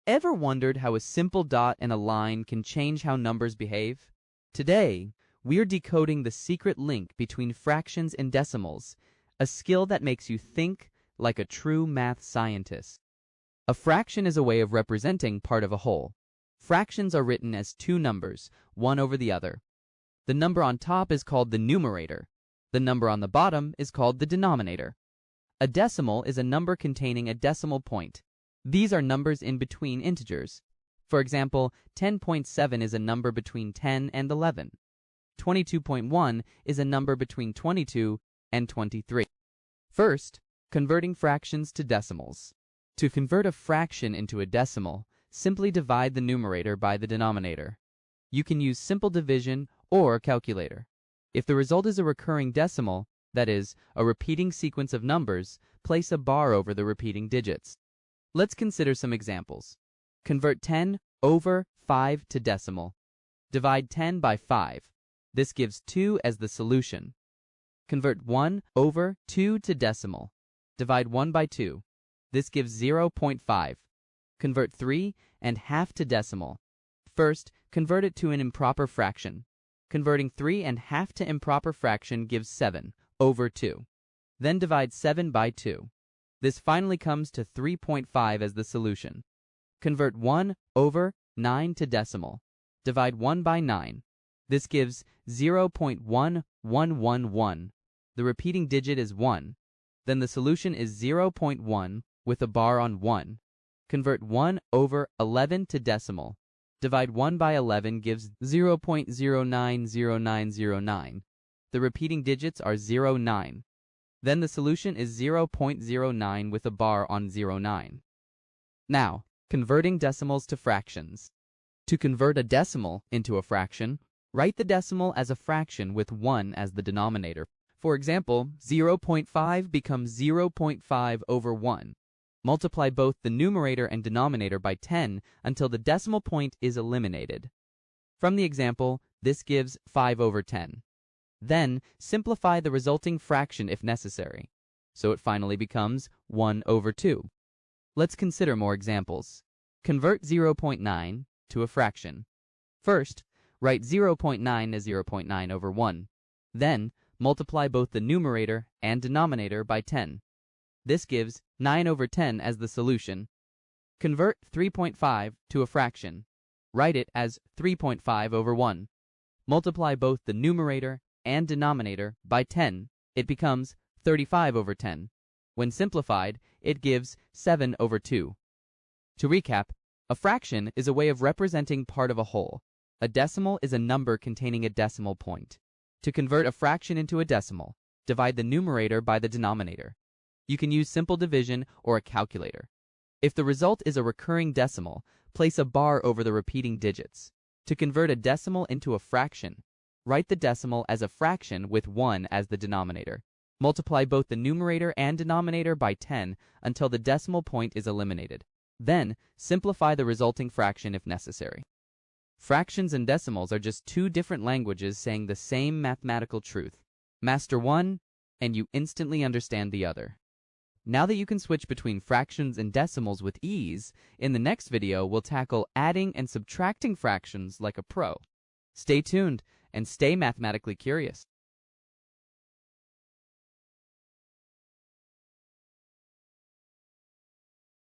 Ever wondered how a simple dot and a line can change how numbers behave? Today, we're decoding the secret link between fractions and decimals, a skill that makes you think like a true math scientist. A fraction is a way of representing part of a whole. Fractions are written as two numbers, one over the other. The number on top is called the numerator. The number on the bottom is called the denominator. A decimal is a number containing a decimal point. These are numbers in between integers. For example, 10.7 is a number between 10 and 11. 22.1 is a number between 22 and 23. First, converting fractions to decimals. To convert a fraction into a decimal, simply divide the numerator by the denominator. You can use simple division or a calculator. If the result is a recurring decimal, that is, a repeating sequence of numbers, place a bar over the repeating digits. Let's consider some examples. Convert 10 over 5 to decimal. Divide 10 by 5. This gives 2 as the solution. Convert 1 over 2 to decimal. Divide 1 by 2. This gives 0.5. Convert 3 and half to decimal. First, convert it to an improper fraction. Converting 3 and half to improper fraction gives 7 over 2. Then divide 7 by 2. This finally comes to 3.5 as the solution. Convert 1 over 9 to decimal. Divide 1 by 9. This gives 0.1111. The repeating digit is 1. Then the solution is 0.1 with a bar on 1. Convert 1 over 11 to decimal. Divide 1 by 11 gives 0.090909. The repeating digits are 09. Then the solution is 0.09 with a bar on 09. Now, converting decimals to fractions. To convert a decimal into a fraction, write the decimal as a fraction with 1 as the denominator. For example, 0.5 becomes 0.5 over 1. Multiply both the numerator and denominator by 10 until the decimal point is eliminated. From the example, this gives 5 over 10. Then, simplify the resulting fraction if necessary, so it finally becomes 1 over 2. Let's consider more examples. Convert 0.9 to a fraction. First, write 0.9 as 0.9 over 1. Then, multiply both the numerator and denominator by 10. This gives 9 over 10 as the solution. Convert 3.5 to a fraction. Write it as 3.5 over 1. Multiply both the numerator and denominator by 10. It becomes 35 over 10. When simplified, it gives 7 over 2. To recap, a fraction is a way of representing part of a whole. A decimal is a number containing a decimal point. To convert a fraction into a decimal, divide the numerator by the denominator. You can use simple division or a calculator. If the result is a recurring decimal, place a bar over the repeating digits. To convert a decimal into a fraction, write the decimal as a fraction with 1 as the denominator. Multiply both the numerator and denominator by 10 until the decimal point is eliminated. Then, simplify the resulting fraction if necessary. Fractions and decimals are just two different languages saying the same mathematical truth. Master one, and you instantly understand the other. Now that you can switch between fractions and decimals with ease, in the next video we'll tackle adding and subtracting fractions like a pro. Stay tuned and stay mathematically curious.